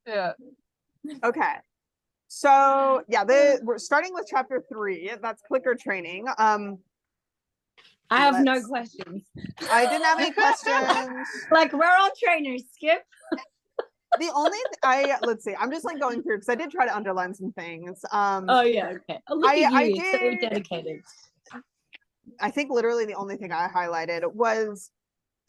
Yeah. Okay. So yeah, we're starting with chapter 3. That's clicker training. I have no questions. I didn't have any questions. Like, we're all trainers, Skip. The only let's see. I'm just like going through because I did try to underline some things. Oh yeah, okay. Oh, look at you, so dedicated. I think literally the only thing I highlighted was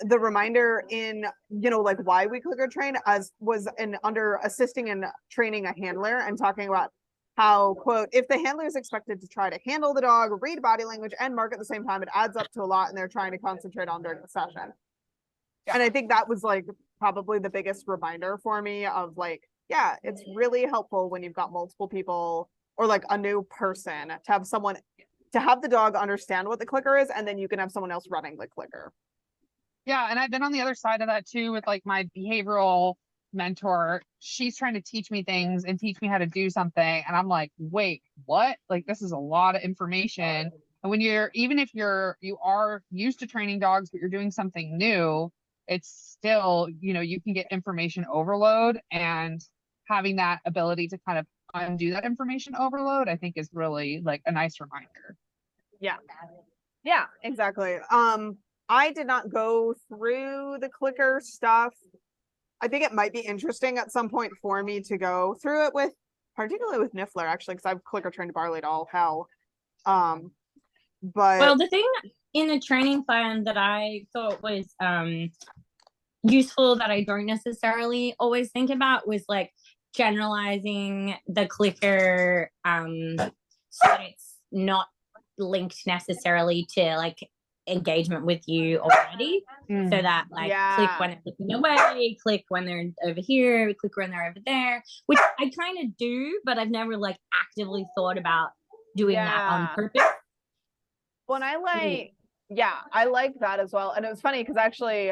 the reminder in, like why we clicker train was under assisting and training a handler and talking about how, quote, if the handler is expected to try to handle the dog, read body language, and mark at the same time, it adds up to a lot and they're trying to concentrate on during the session. Yeah. And I think that was like probably the biggest reminder for me of like, yeah, it's really helpful when you've got multiple people or like a new person to have the dog understand what the clicker is, and then you can have someone else running the clicker. Yeah, and I've been on the other side of that too with like my behavioral mentor. She's trying to teach me things and teach me how to do something. And I'm like, wait, what? Like, this is a lot of information. And when even if you are used to training dogs, but you're doing something new, it's still, you can get information overload, and having that ability to kind of undo that information overload, I think is really like a nice reminder. Yeah. Yeah, exactly. I did not go through the clicker stuff. I think it might be interesting at some point for me to go through it particularly with Niffler, actually, because I've clicker trained Barley to all hell. But well, the thing in the training plan that I thought was useful that I don't necessarily always think about was like generalizing the clicker so that it's not linked necessarily to like engagement with you already, so that like click when they're looking away, click when they're over here, click when they're over there, which I kind of do, but I've never like actively thought about doing that on purpose. When I like that as well. And it was funny because actually,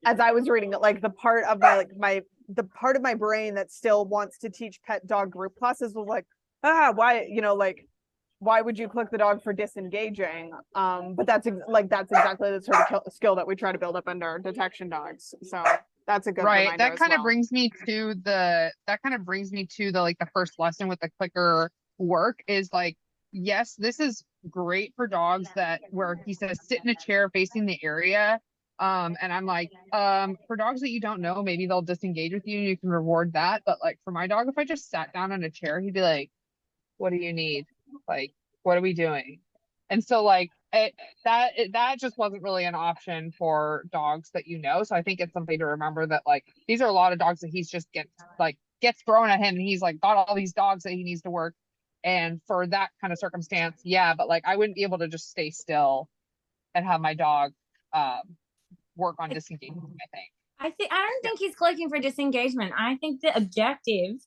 as I was reading it, like the part of the part of my brain that still wants to teach pet dog group classes was like, why, why would you click the dog for disengaging? But that's exactly the sort of skill that we try to build up under detection dogs. So that's a good right. That kind of brings me to the like the first lesson with the clicker work is like, yes, this is great for dogs where he says sit in a chair facing the area. And I'm like, for dogs that you don't know, maybe they'll disengage with you and you can reward that. But like for my dog, if I just sat down on a chair, he'd be like, what do you need? Like, what are we doing? And so like that just wasn't really an option for dogs that So I think it's something to remember that like these are a lot of dogs that he's just gets thrown at him, and he's like got all these dogs that he needs to work. And for that kind of circumstance, but like I wouldn't be able to just stay still and have my dog work on disengagement, I don't think he's clicking for disengagement. I think the objective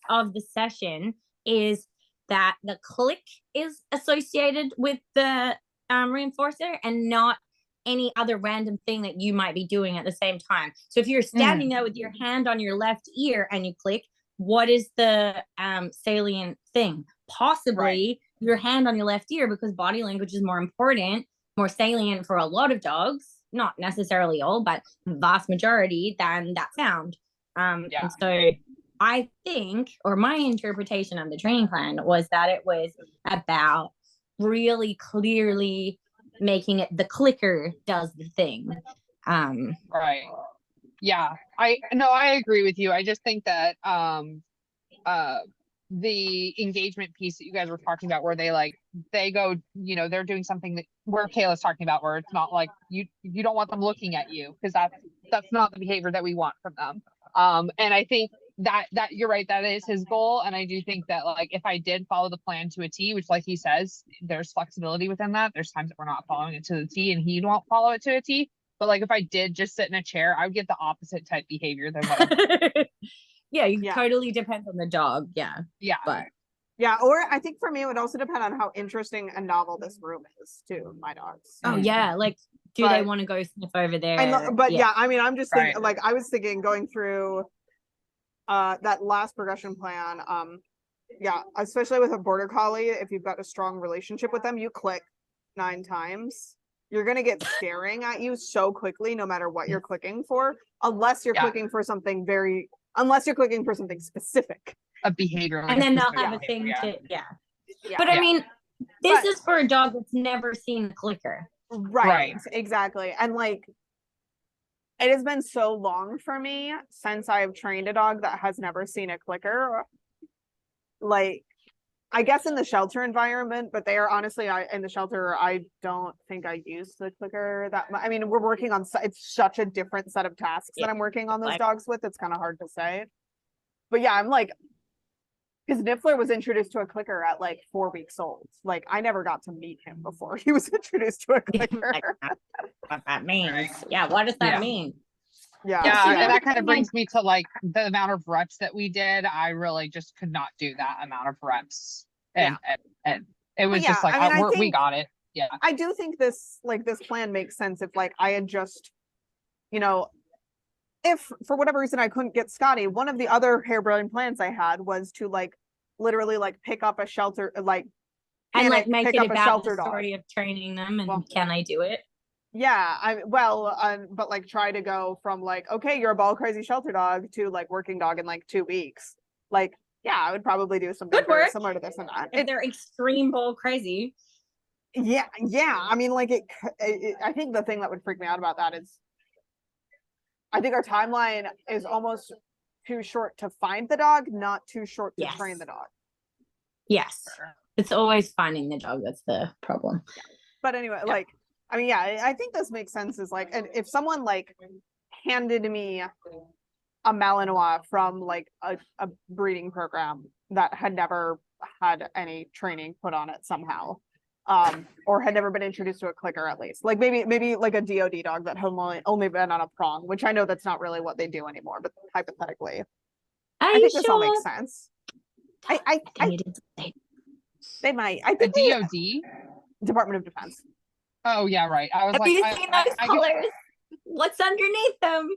of the session is that the click is associated with the reinforcer and not any other random thing that you might be doing at the same time. So if you're standing there with your hand on your left ear and you click, what is the salient thing? Possibly your hand on your left ear, because body language is more important, more salient for a lot of dogs, not necessarily all, but vast majority, than that sound. And so I think, or my interpretation of the training plan was that it was about really clearly making it the clicker does the thing. Right. Yeah. I agree with you. I just think that the engagement piece that you guys were talking about, where they go, they're doing something that where Kayla's talking about, where it's not like you don't want them looking at you, because that's not the behavior that we want from them. And I think that you're right, that is his goal. And I do think that like if I did follow the plan to a T, which like he says, there's flexibility within that. There's times that we're not following it to the T and he won't follow it to a T. But like if I did just sit in a chair, I would get the opposite type behavior than what totally depends on the dog. Or I think for me it would also depend on how interesting and novel this room is to my dogs. Like they want to go sniff over there? I mean, I'm just thinking, like I was thinking going through that last progression plan, especially with a border collie, if you've got a strong relationship with them, you click 9 times, you're gonna get staring at you so quickly no matter what you're clicking for, unless you're clicking for something very unless you're clicking for something specific. A behavior. Like And a then they'll specific have a thing behavior, to, yeah. Yeah. But I Yeah. mean, this But- is for a dog that's never seen a clicker. Right, Right. exactly. And like, it has been so long for me since I've trained a dog that has never seen a clicker. Like, I guess in the shelter environment, but they are honestly, in the shelter, I don't think I use the clicker that much. I mean, we're working on, it's such a different set of tasks that Yeah, I'm working on those like- dogs with. It's kind of hard to say. But yeah, I'm like, because Niffler was introduced to a clicker at like 4 weeks old. Like, I never got to meet him before he was introduced to a clicker. What that means. Yeah, what does that Yeah. mean? Yeah. Yeah, see, and that's that kind the of thing I- brings me to like the amount of reps that we did. I really just could not do that amount of reps, and it was yeah, just like I mean, I we think- got it. Yeah, I do think this plan makes sense if like I had just, you know, if for whatever reason I couldn't get Scotty, one of the other harebrained plans I had was to like literally like pick up a shelter, like And like panic, make pick it up a about shelter the dog. story of training them and Well- can I do it? Yeah, but like try to go from like, okay, you're a ball crazy shelter dog to like working dog in like 2 weeks. Like, yeah, I would probably do something Good very work. similar to this and that. If they're extreme bull crazy. Yeah, I mean, like I think the thing that would freak me out about that is, I think our timeline is almost too short to find the dog, not too short to train Yes. the dog. Yes. It's always finding the dog that's the problem. But anyway, Yeah. like, I mean, yeah, I think this makes sense. Is like, and if someone like handed me a Malinois from like a breeding program that had never had any training put on it somehow, or had never been introduced to a clicker, at least like maybe like a DOD dog that had only been on a prong, which I know that's not really what they do anymore, but hypothetically, Are I you think this all sure? makes sense. I You didn't say- they might. I a think they- DOD. Department of Defense. Oh yeah, right. I was Have like, you I, seen I, those I get- colors? What's underneath them?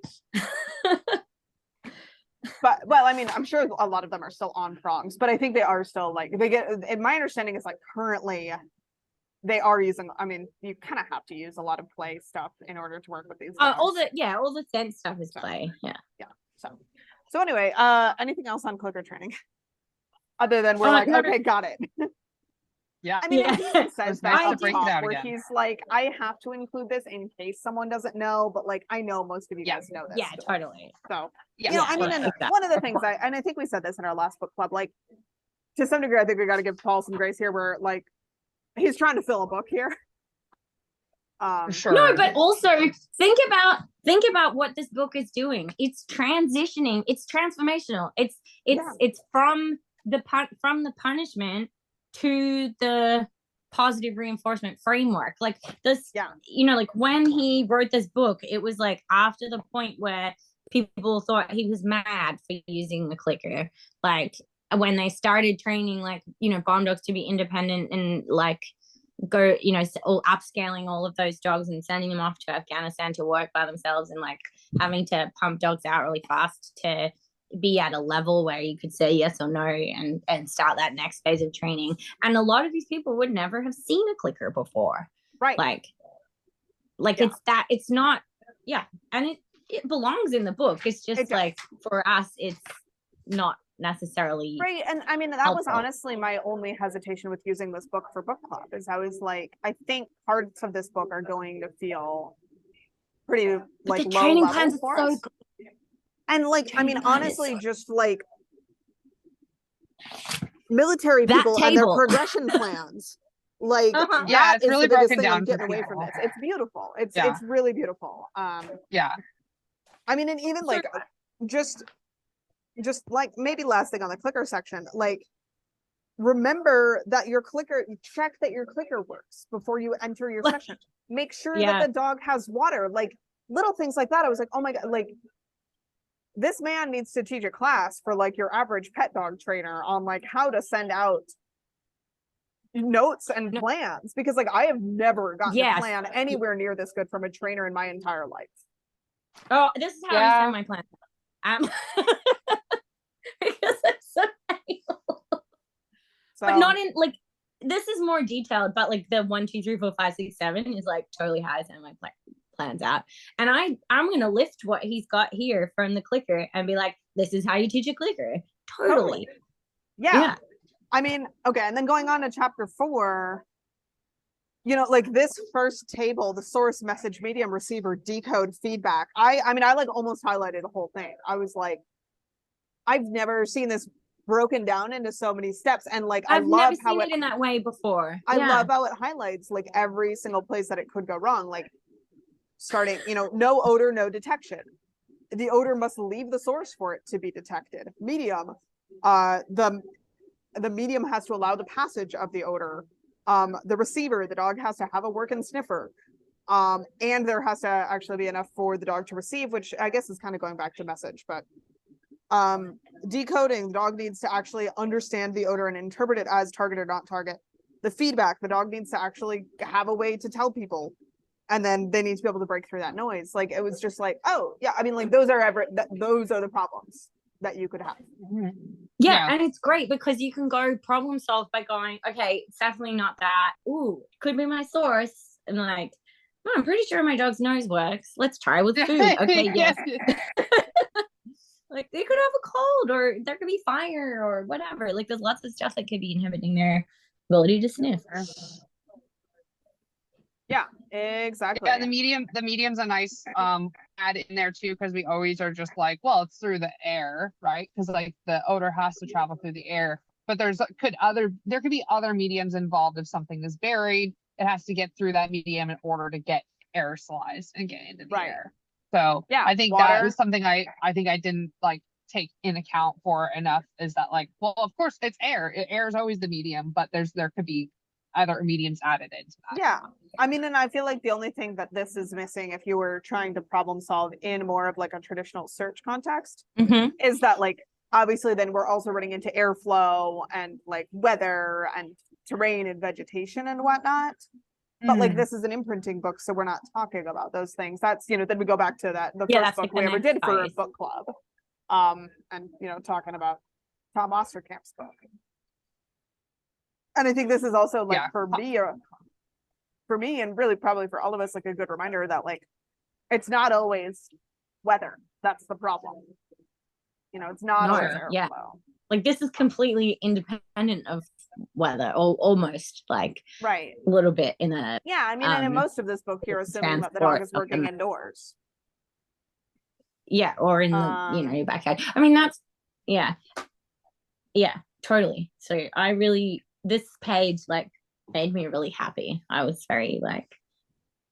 But well, I mean, I'm sure a lot of them are still on prongs, but I think they are still like they get. And my understanding is like currently, they are using. I mean, you kind of have to use a lot of play stuff in order to work with these. all dogs. all the sense stuff is So- play. Yeah. So anyway, anything else on clicker training? Other than we're Uh, like, no. okay, got it. yeah. I mean, Yeah. and he even says was that nice to up break it top out where again. he's like, I have to include this in case someone doesn't know, but like, I know most of you Yeah. guys know this. Yeah, stuff. totally. So Yeah, you know, Yeah, I mean, yeah, and exactly. one of the things and I think we said this in our last book club, like to some degree, I think we got to give Paul some grace here, where like he's trying to fill a book here. for sure. No, but also think about what this book is doing. It's transitioning. It's transformational. It's Yeah. it's from the punishment to the positive reinforcement framework. Like this, Yeah. you know, like when he wrote this book, it was like after the point where people thought he was mad for using the clicker. Like when they started training, like, you know, bomb dogs to be independent and like go, you know, all upscaling all of those dogs and sending them off to Afghanistan to work by themselves and like having to pump dogs out really fast to be at a level where you could say yes or no and start that next phase of training. And a lot of these people would never have seen a clicker before. Right. Like Yeah. it's not, yeah. And it belongs in the book. It's It just does. like for us, it's not necessarily Right. And I mean, that was helpful. honestly my only hesitation with using this book for book club is I was like, I think parts of this book are going to feel pretty But like the low training level plans for are so us. And like, I mean, Training plan is honestly, so- just like military That people and their table. progression plans. Like Uh-huh. Yeah, that it's is really the biggest broken thing I'm down for getting away from people. this. It's beautiful. It's Yeah. really beautiful. Yeah. I mean, and even like just like maybe last thing on the clicker section, like remember that your clicker, check that your clicker works before you enter your session. Make sure Yeah. that the dog has water, like little things like that. I was like, oh my God, like this man needs to teach a class for like your average pet dog trainer on like how to send out notes and No. plans, because like I have never gotten Yes. a plan anywhere near this good from a trainer in my entire life. Oh, this is how I Yeah. send my plan. Because it's so valuable. So But not in like this is more detailed, but like the 1, 2, 3, 4, 5, 6, 7 is like totally how I send my plans out. And I'm gonna lift what he's got here from the clicker and be like, this is how you teach a clicker. Totally. Yeah. I mean, okay, and then going on to chapter 4, you know, like this first table, the source, message, medium, receiver, decode, feedback. I mean, I like almost highlighted the whole thing. I was like, I've never seen this broken down into so many steps. And like, I've I love never how seen it in that way before. I Yeah. love how it highlights like every single place that it could go wrong. Like starting, you know, no odor, no detection. The odor must leave the source for it to be detected. Medium, the medium has to allow the passage of the odor. The receiver, the dog has to have a working sniffer. And there has to actually be enough for the dog to receive, which I guess is kind of going back to message, but decoding, the dog needs to actually understand the odor and interpret it as target or not target. The feedback, the dog needs to actually have a way to tell people, and then they need to be able to break through that noise. Like it was just like, oh yeah, I mean, like those are the problems that you could have. Yeah, and it's great because you can go problem solve by going, okay, it's definitely not that. Ooh, could be my source. And like, oh, I'm pretty sure my dog's nose works. Let's try with food. Okay, yes. Like they could have a cold, or there could be fire, or whatever. Like there's lots of stuff that could be inhibiting their ability to sniff. Yeah, exactly. Yeah, the medium's a nice add in there too, because we always are just like, well, it's through the air, right? Because like the odor has to travel through the air, but there could be other mediums involved. If something is buried, it has to get through that medium in order to get aerosolized and get into the air. So yeah, I think that was something I think I didn't like take in account for enough, is that like, well, of course it's air. Air is always the medium, but there could be other mediums added into that. Yeah. I mean, and I feel like the only thing that this is missing, if you were trying to problem solve in more of like a traditional search context, is that like, obviously then we're also running into airflow and like weather and terrain and vegetation and whatnot. But like, this is an imprinting book, so we're not talking about those things. That's, you know, then we go back to the first book we ever did for a book club. And, you know, talking about Tom Osterkamp's book. And I think this is also like, for me, and really probably for all of us, like a good reminder that like, it's not always weather that's the problem. You know, it's not always airflow. Yeah. Like this is completely independent of weather, or almost like right a little bit in a I mean, and in most of this book, you're assuming that the dog is working indoors. Yeah, or in the you know, your backyard. I mean, that's yeah, totally. So this page like made me really happy. I was very like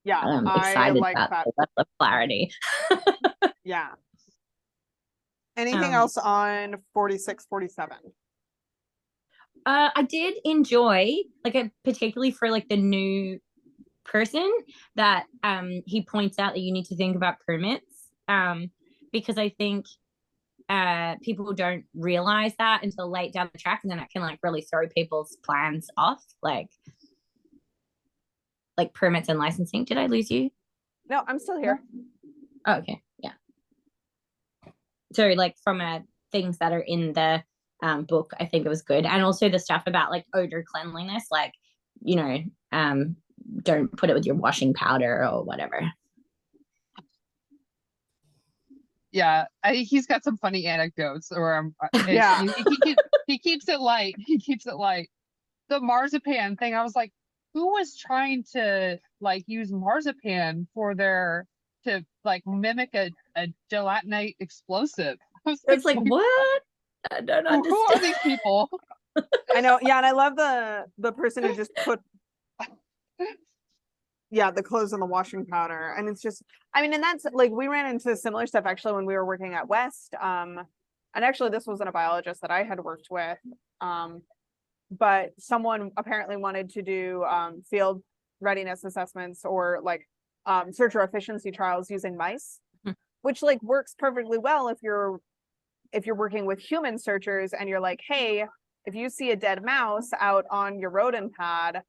excited about that level of clarity. Yeah. Anything else on 46, 47? I did enjoy, like, particularly for like the new person, that he points out that you need to think about permits, because I think people don't realize that until late down the track, and then it can like really throw people's plans off, like permits and licensing. Did I lose you? No, I'm still here. Oh, okay, yeah. So like from things that are in the book, I think it was good. And also the stuff about like odor cleanliness, like, you know, don't put it with your washing powder or whatever. Yeah, I think he's got some funny anecdotes, or he keeps it light. He keeps it light. The marzipan thing, I was like, who was trying to like use marzipan to like mimic a gelatinite explosive? It's like, what? I don't understand. Who are these people? I know, yeah, and I love the person who just put the clothes in the washing powder. And it's just, I mean, and that's like, we ran into similar stuff actually when we were working at West. And actually this wasn't a biologist that I had worked with. But someone apparently wanted to do field readiness assessments or like searcher efficiency trials using mice, which like works perfectly well if you're working with human searchers and you're like, hey, if you see a dead mouse out on your rodent pad,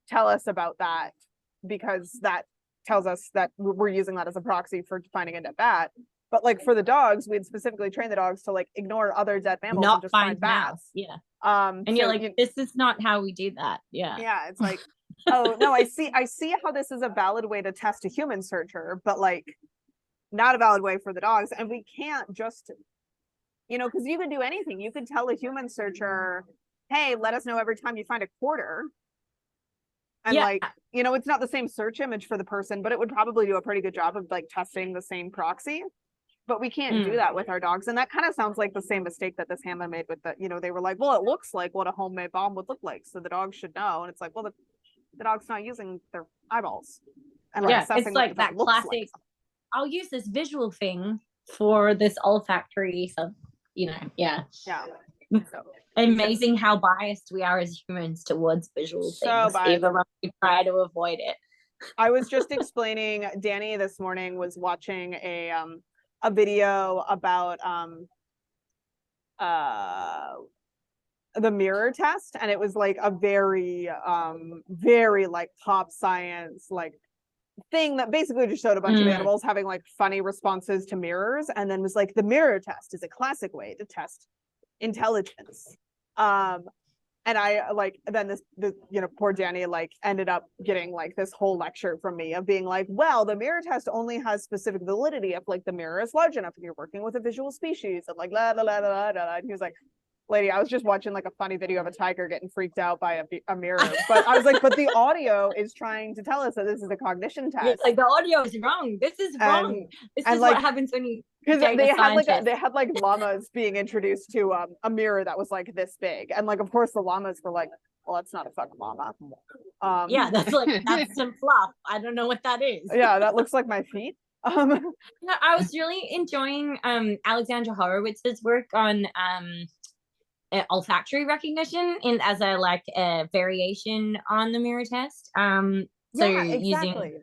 tell us about that, because that tells us that we're using that as a proxy for finding a dead bat. But like for the dogs, we'd specifically train the dogs to like ignore other dead mammals and just find bats. Yeah. And so you're like, this is not how we do that. Yeah. Yeah. It's like, oh no, I see how this is a valid way to test a human searcher, but like not a valid way for the dogs. And we can't just You know, because you could do anything. You could tell a human searcher, hey, let us know every time you find a quarter. And Yeah. like, you know, it's not the same search image for the person, but it would probably do a pretty good job of like testing the same proxy. But we can't do that with our dogs. And that kind of sounds like the same mistake that this handler made with the, you know, they were like, well, it looks like what a homemade bomb would look like. So the dog should know. And it's like, well, the dog's not using their eyeballs. And like Yeah, assessing it's like what that it looks classic, like. I'll use this visual thing for this olfactory, so, you know, yeah. Yeah. So, Amazing how biased we are as humans towards visual So things, biased. even when we try to avoid it. I was just explaining, Danny this morning was watching a video about the mirror test, and it was like a very like pop science like thing that basically just showed a bunch of animals having like funny responses to mirrors, and then was like, the mirror test is a classic way to test intelligence. And I like, then this you know, poor Danny like ended up getting like this whole lecture from me of being like, well, the mirror test only has specific validity if like the mirror is large enough and you're working with a visual species, and like la la la la la. And he was like, lady, I was just watching like a funny video of a tiger getting freaked out by a mirror. But I was like, but the audio is trying to tell us that this is a cognition test. It's like the audio is wrong. This is wrong. This is like, what happens when you because date they a had scientist. they had like llamas being introduced to a mirror that was like this big, and like of course the llamas were like, well, that's not a fuck llama. Yeah, that's like, that's some fluff. I don't know what that is. Yeah, that looks like my feet. No, I was really enjoying Alexandra Horowitz's work on olfactory recognition in as a like a variation on the mirror test. So yeah, exactly. using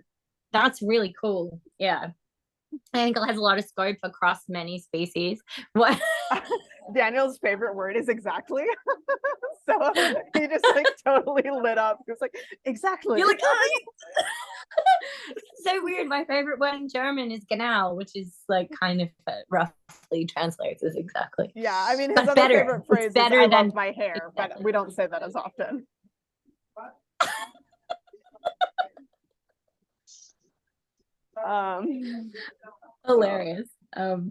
that's really cool. Yeah. I think it has a lot of scope across many species. What Daniel's favorite word is exactly. So he just like totally lit up. He was like, exactly. You're like, oh, so weird. My favorite word in German is genau, which is like kind of roughly translates as exactly. Yeah, I mean, his But other better. favorite It's phrase better is I than love my hair, but we don't say that as often. Hilarious.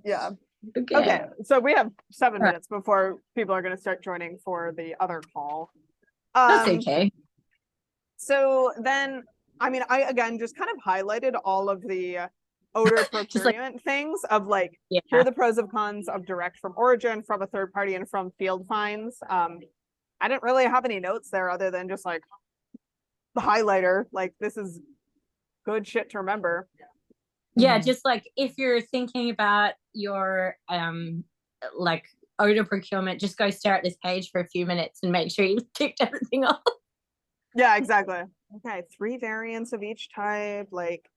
Yeah. Okay. So we have 7 Right. minutes before people are going to start joining for the other call. That's okay. So then, I mean, I again just kind of highlighted all of the odor procurement things of like, Yeah. here are the pros and cons of direct from origin, from a third party, and from field finds. I didn't really have any notes there other than just like the highlighter, like this is good shit to remember. Yeah, just like if you're thinking about your like odor procurement, just go stare at this page for a few minutes and make sure you've ticked everything off. Yeah, exactly. Okay, 3 variants of each type, like,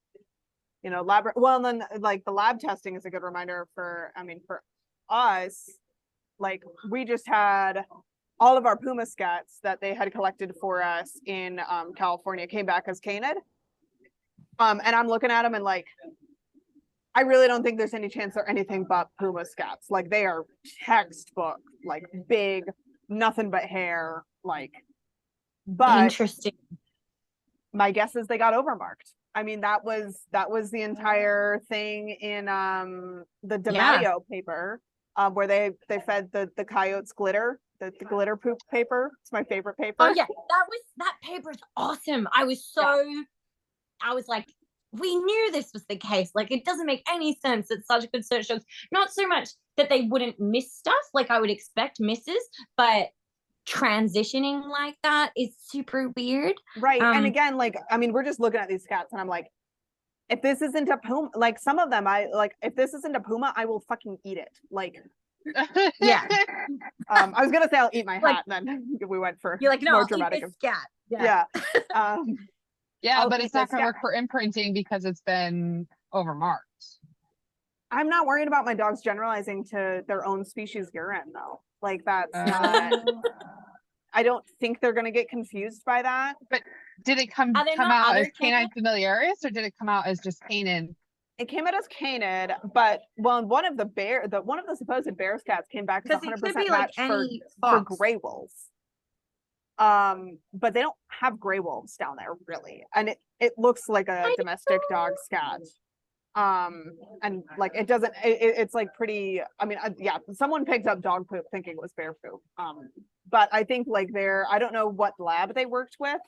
you know, well, then like the lab testing is a good reminder for, I mean, for us, like we just had all of our puma scats that they had collected for us in California came back as canid. And I'm looking at them and like, I really don't think there's any chance they're anything but puma scats. Like they are textbook, like big, nothing but hair, like, but Interesting. my guess is they got overmarked. I mean, that was the entire thing in the DiMatteo paper, where they fed the coyotes glitter, the glitter poop paper. It's my favorite paper. Oh yeah, that paper is awesome. I was like, we knew this was the case. Like, it doesn't make any sense that such good search dogs, not so much that they wouldn't miss stuff, like I would expect misses, but transitioning like that is super weird. Right. And again, like, I mean, we're just looking at these scats and I'm like, if this isn't a puma, like some of them, if this isn't a puma, I will fucking eat it. Like, yeah. I was gonna say I'll eat my Like, hat, and then we went for you're like, no, more I'll dramatic. eat this scat. Yeah. Yeah, I'll but eat it's not this going to work for imprinting because it's been overmarked. I'm not worried about my dogs generalizing to their own species urine though. Like that's not. I don't think they're gonna get confused by that. But did it come Are there not out other as canine familiaris, or did it come out as just canine? It came out as canid, but well, one of the supposed bear scats came back as 'Cause it 100% could be match like for any fox. gray wolves. But they don't have gray wolves down there really, and it looks like a domestic dog scat. And like it doesn't it's like pretty, I mean, yeah, someone picked up dog poop thinking it was bear poop. But I think like I don't know what lab they worked with.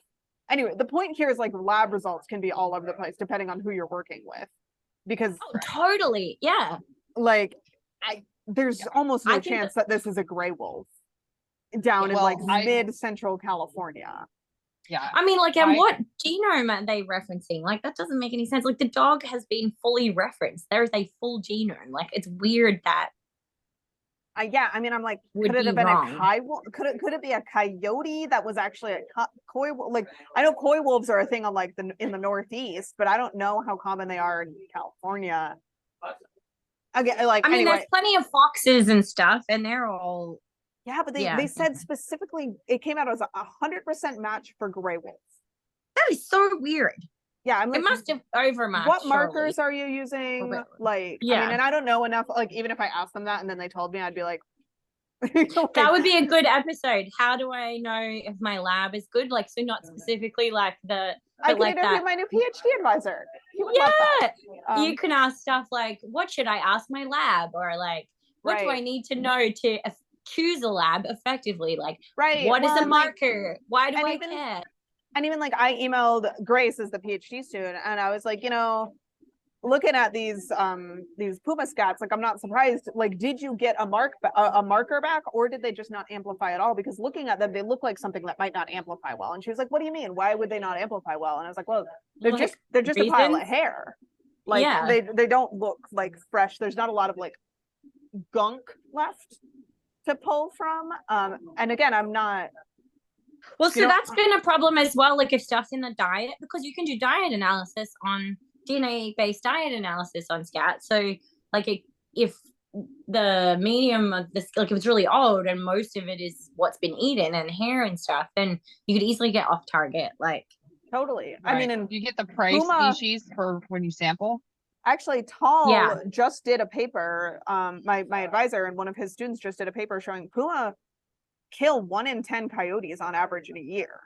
Anyway, the point here is like lab results can be all over the place depending on who you're working with, because Oh, totally. Yeah. like there's almost I no think chance that this is a gray wolf down in Well, like I- mid-central California. Yeah. I mean, like, and I- what genome are they referencing? Like, that doesn't make any sense. Like, the dog has been fully referenced. There is a full genome. Like, it's weird that Yeah, I mean, I'm like, would could it be have been wrong. a coyote? Could it be a coyote that was actually a coy? Like, I know coy wolves are a thing on like in the Northeast, but I don't know how common they are in California. Again, like I mean, anyway, there's plenty of foxes and stuff, and they're all yeah, but yeah. they said specifically it came out as 100% match for gray wolves. That is so weird. Yeah, I'm It like, must have overmatched. what surely. markers are you using? Really? Like, I Yeah. mean, and I don't know enough. Like, even if I asked them that and then they told me, I'd be like, That would be a good episode. How do I know if my lab is good? Like, so not specifically like the, I but could like interview that. my new PhD advisor. He would love Yeah, that. you can ask stuff like, what should I ask my lab? Or like, what do I Right. need to know to choose a lab effectively? Like, Right. what is Well, a and, like, marker? Why do and I even- care? and even like I emailed Grace as the PhD student, and I was like, looking at these Puma scats, like I'm not surprised. Like, did you get a marker back, or did they just not amplify at all? Because looking at them, they look like something that might not amplify well. And she was like, "What do you mean? Why would they not amplify well?" And I was like, "Well, they're Like, just a pile of reasons? hair. Like Yeah. they don't look like fresh. There's not a lot of like gunk left to pull from. And again, I'm not." Well, You so know- that's been a problem as well. Like, if stuff's in the diet, because you can do diet analysis on DNA-based diet analysis on scat. So, like, if the medium of this, like, if it's really old and most of it is what's been eaten and hair and stuff, then you could easily get off target. Like, Totally. I mean, Right. and You get the prey Puma- species for when you sample. actually, Tall Yeah. just did a paper. My advisor and one of his students just did a paper showing Puma kill 1 in 10 coyotes on average in a year.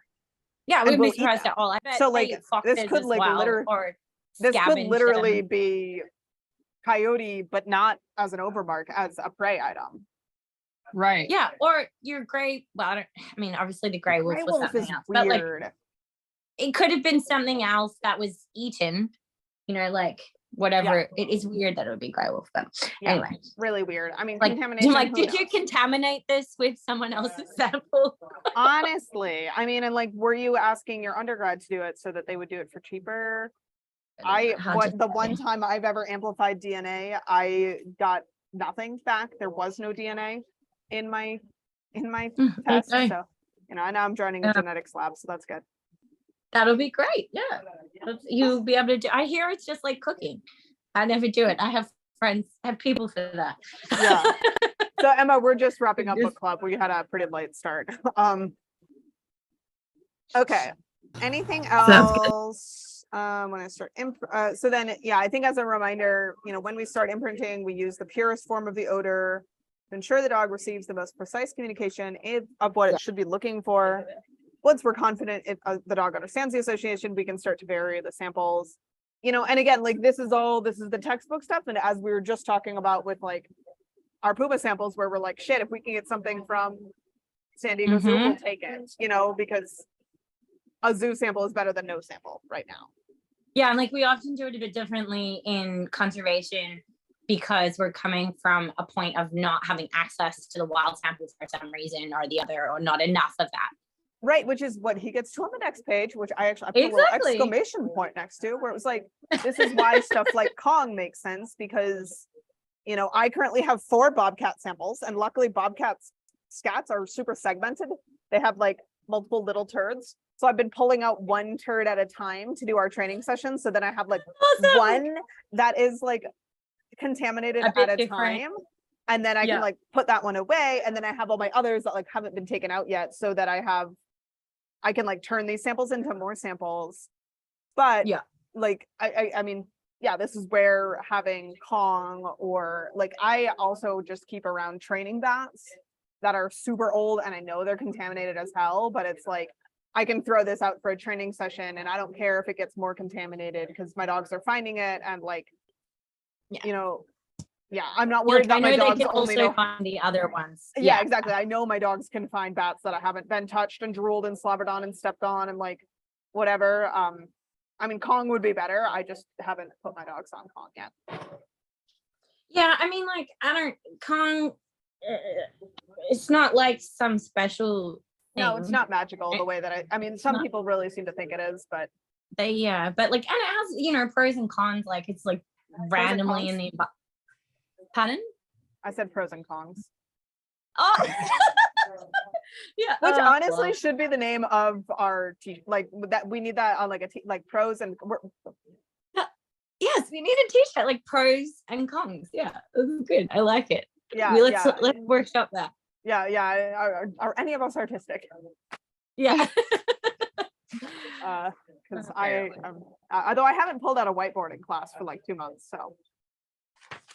yeah, I And wouldn't we'll be eat surprised them. at all. I bet So, they like, eat this foxes could, as like, well, or This could scavenge literally them. be coyote, but not as an overmark, as a prey item. Right. Yeah, or your gray. Well, I mean, obviously the gray wolf Gray was wolf something is else, but like weird. it could have been something else that was eaten. Like whatever. It is weird that it would be gray wolf, but Yeah. anyway, Really weird. I mean, like, contamination. like, who did you knows? contaminate this with someone else's sample? Honestly, I mean, and like, were you asking your undergrad to do it so that they would do it for cheaper? The one time I've ever amplified DNA, I got nothing back. There was no DNA in my test. Okay. So, and now I'm joining a genetics lab, so that's good. That'll be great. Yeah, you'll be able to do. I hear it's just like cooking. I never do it. I have friends, I have people for that. Yeah. So Emma, we're just wrapping up Just- book club. We had a pretty late start. Okay. Anything Sounds good. else? When I start so then, yeah, I think as a reminder, when we start imprinting, we use the purest form of the odor to ensure the dog receives the most precise communication of what it should be looking for. Once we're confident the dog understands the association, we can start to vary the samples. And again, like this is the textbook stuff. And as we were just talking about with like our Puma samples, where we're like, shit, if we can get something from San Diego Zoo, we'll take it, because a zoo sample is better than no sample right now. Yeah, and like we often do it a bit differently in conservation because we're coming from a point of not having access to the wild samples for some reason or the other, or not enough of that. Right, which is what he gets to on the next page, which I put a little Exactly. exclamation point next to, where it was like, this is why stuff like Kong makes sense, because I currently have 4 bobcat samples, and luckily bobcats scats are super segmented. They have like multiple little turds. So I've been pulling out 1 turd at a time to do our training sessions. So then I have like Awesome. one that is like contaminated A bit at a different. time. And then I Yeah. can like put that one away. And then I have all my others that like haven't been taken out yet, so that I can like turn these samples into more samples. But Yeah. like, I mean, yeah, this is where having Kong, or like, I also just keep around training bats that are super old, and I know they're contaminated as hell, but it's like, I can throw this out for a training session and I don't care if it gets more contaminated, because my dogs are finding it, and like, Yeah. you know, yeah, I'm not Like, worried I that my know they dogs can only also know. find the other ones. Yeah, exactly. I know my dogs can find bats that I haven't been touched and drooled and slobbered on and stepped on and like whatever. I mean, Kong would be better. I just haven't put my dogs on Kong yet. Yeah, I mean, like, I don't, Kong, it's not like some special No, it's thing. not magical the way that I mean, some Not- people really seem to think it is, but Yeah, but like, and it has, you know, pros and cons. Like, it's like randomly in cons? the, pardon? I said pros and cons. Oh, yeah. Which oh, honestly well. should be the name of our like that we need that on like like pros and Yes, we need a t-shirt like pros and cons. Yeah, this is good. I like it. yeah, Let's yeah, workshop that. yeah. Are any of us artistic? Yeah. Because Apparently. although I haven't pulled out a whiteboard in class for like 2 months, so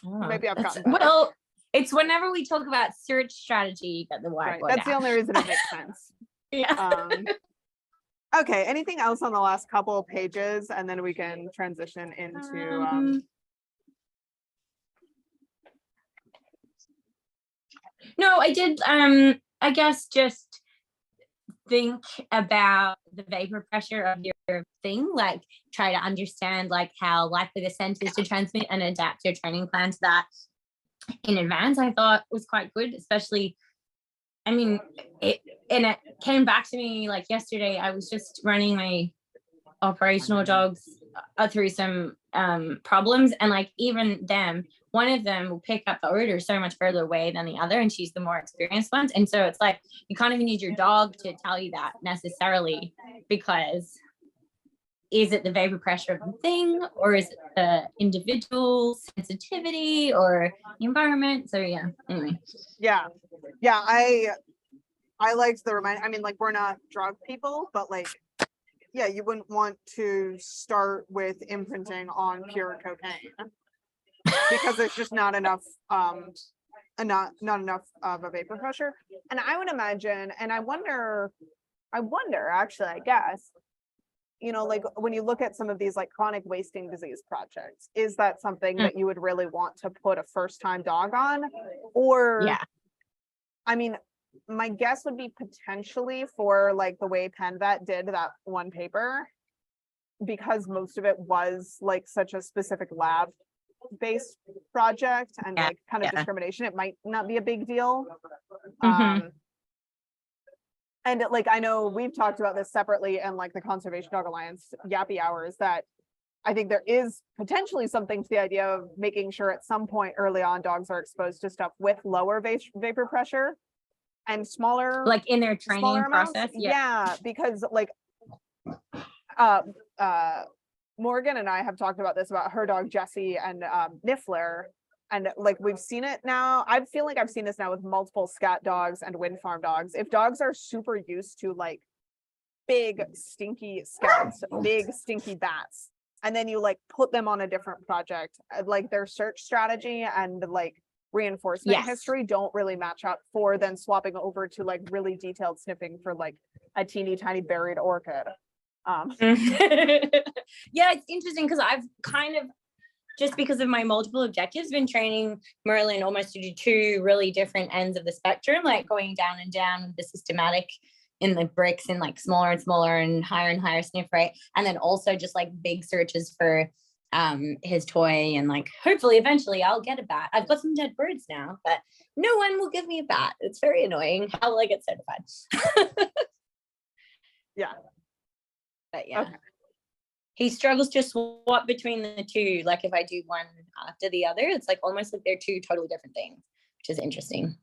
maybe I've That's- gotten better. well, it's whenever we talk about search strategy, you get the Right, whiteboard. that's the out. only reason it makes sense. Yeah. Okay, anything else on the last couple of pages, and then we can transition into No, I did I guess just think about the vapor pressure of your thing, like try to understand like how likely the scent is to transmit and adapt your training plan to that in advance. I thought was quite good, especially I mean it came back to me like yesterday. I was just running my operational dogs through some problems, and like even them, one of them will pick up the odor so much further away than the other, and she's the more experienced one, and so it's like you can't even use your dog to tell you that necessarily, because is it the vapor pressure of the thing, or is it the individual sensitivity or the environment? So yeah, anyway. yeah, I liked the remind. I mean, like we're not drug people, but like yeah, you wouldn't want to start with imprinting on pure cocaine because there's just not enough not enough of a vapor pressure. And I would imagine, and I wonder actually, I guess, you know, like when you look at some of these like chronic wasting disease projects, is that something that you would really want to put a first time dog on? Or Yeah. I mean, my guess would be potentially for like the way PenVet did that one paper, because most of it was like such a specific lab based project and Yeah, like kind of yeah. discrimination, it might not be a big deal. Mhm. And like I know we've talked about this separately and like the Conservation Dog Alliance Yappy Hours, that I think there is potentially something to the idea of making sure at some point early on dogs are exposed to stuff with lower vapor pressure and smaller, Like in their training smaller amounts. process. Yeah, because like Morgan and I have talked about this about her dog Jessie and Niffler, and like we've seen it now. I feel like I've seen this now with multiple scat dogs and wind farm dogs. If dogs are super used to like big stinky scats, big stinky bats, and then you like put them on a different project, like their search strategy and like reinforcement Yes. history don't really match up for then swapping over to like really detailed sniffing for like a teeny tiny buried orchid. Yeah, it's interesting because I've kind of, just because of my multiple objectives, been training Merlin almost to do two really different ends of the spectrum, like going down and down with the systematic in the bricks and like smaller and higher sniff rate, and then also just like big searches for his toy, and like hopefully eventually I'll get a bat. I've got some dead birds now, but no one will give me a bat. It's very annoying. How will I get certified? Yeah. But yeah. Okay. He struggles to swap between the two. Like if I do one after the other, it's like almost like they're two totally different things, which is interesting.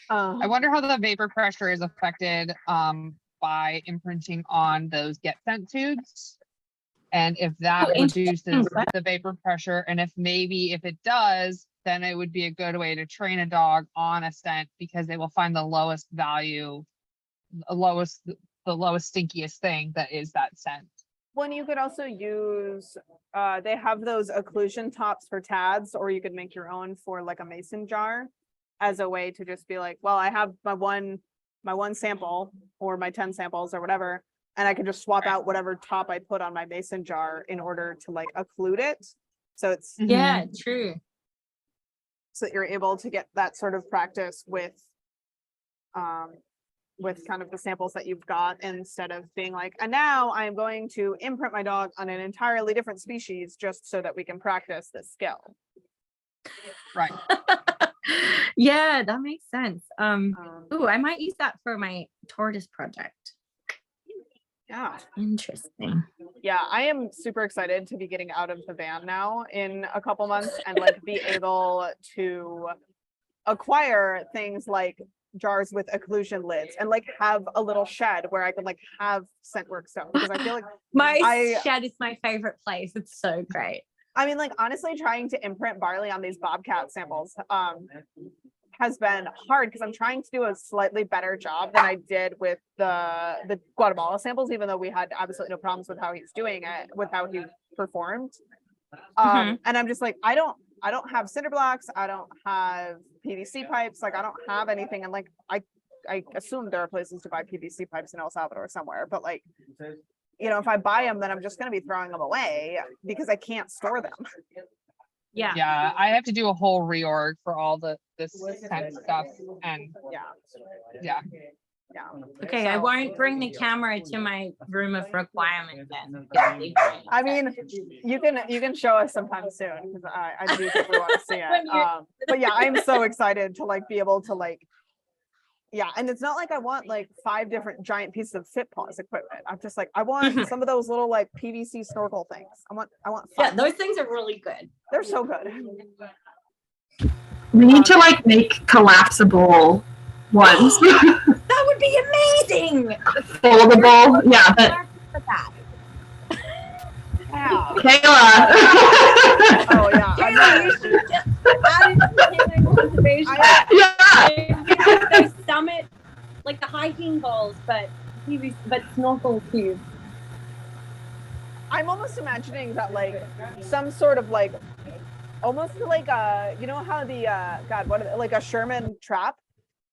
I wonder how the vapor pressure is affected by imprinting on those get scent tubes. And if that reduces the vapor pressure, and if it does, then it would be a good way to train a dog on a scent, because they will find the lowest value, the lowest stinkiest thing that is that scent. When you could also use, they have those occlusion tops for tads, or you could make your own for like a mason jar as a way to just be like, well, I have my one sample or my 10 samples or whatever, and I can just swap out whatever top I put on my mason jar in order to like occlude it. So it's Yeah, true. so that you're able to get that sort of practice with kind of the samples that you've got, instead of being like, and now I'm going to imprint my dog on an entirely different species just so that we can practice this skill. Right. Yeah, that makes sense. Um, Ooh, I might use that for my tortoise project. yeah. Interesting. Yeah, I am super excited to be getting out of the van now in a couple months and like be able to acquire things like jars with occlusion lids and like have a little shed where I can like have scent work stuff, because I feel like My shed is my favorite place. It's so great. I mean, like, honestly, trying to imprint barley on these bobcat samples has been hard, because I'm trying to do a slightly better job than I did with the Guatemala samples, even though we had absolutely no problems with how he's doing it, with how he performed. And I'm just like, I don't have cinder blocks, I don't have PVC pipes, like I don't have anything. And like I assume there are places to buy PVC pipes in El Salvador somewhere, but like, you know, if I buy them, then I'm just going to be throwing them away because I can't store them. Yeah. Yeah, I have to do a whole reorg for all this kind of stuff, and Yeah. Okay, I So, won't bring the camera to my room of requirement then. I mean, you can show us sometime soon, because I do think we want to see When it. you're- But yeah, I'm so excited to like be able to like, yeah, and it's not like I want like 5 different giant pieces of Fit Paws equipment. I'm just like, I want some of those little like PVC snorkel things. I want Yeah, 5. those things are really good. They're so good. We need to like make collapsible ones. That would be amazing. Foldable. Yeah, but For that. Yeah. Kayla. Oh yeah. Kayla, you should just add it to the canine conservation. yeah. Those summit, like the hiking goals, but snorkel cubes. I'm almost imagining that like some sort of like almost like you know how the God, what are they, like a Sherman trap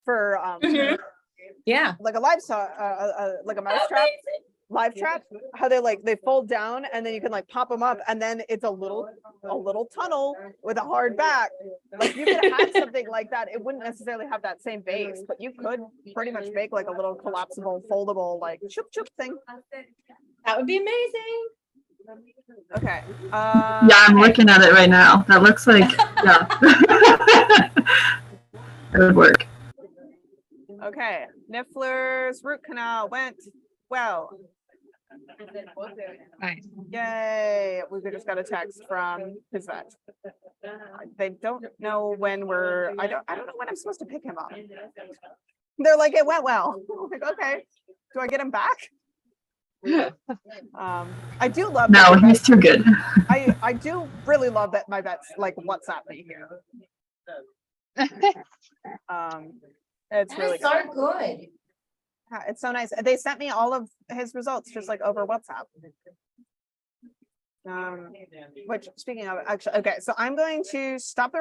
for Yeah. like a livestock like a mouse trap, live trap, how they fold down and then you can like pop them up, and then it's a little tunnel with a hard back. Like you could have something like that. It wouldn't necessarily have that same base, but you could pretty much make like a little collapsible, foldable, like choop choop thing. That would be amazing. Okay. Yeah, I'm okay. looking at it right now. That looks like yeah. It would work. Okay. Niffler's root canal went well. nice. Yay. We just got a text from his vet. They don't know when I don't know when I'm supposed to pick him up. They're like, it went well. I'm like, okay. Do I get him back? I do love No, that my he's too good. I do really love that my vets like WhatsApp me here. It's really good. good. Yeah, it's so nice. They sent me all of his results just like over WhatsApp. Which speaking of, actually, okay, so I'm going to stop the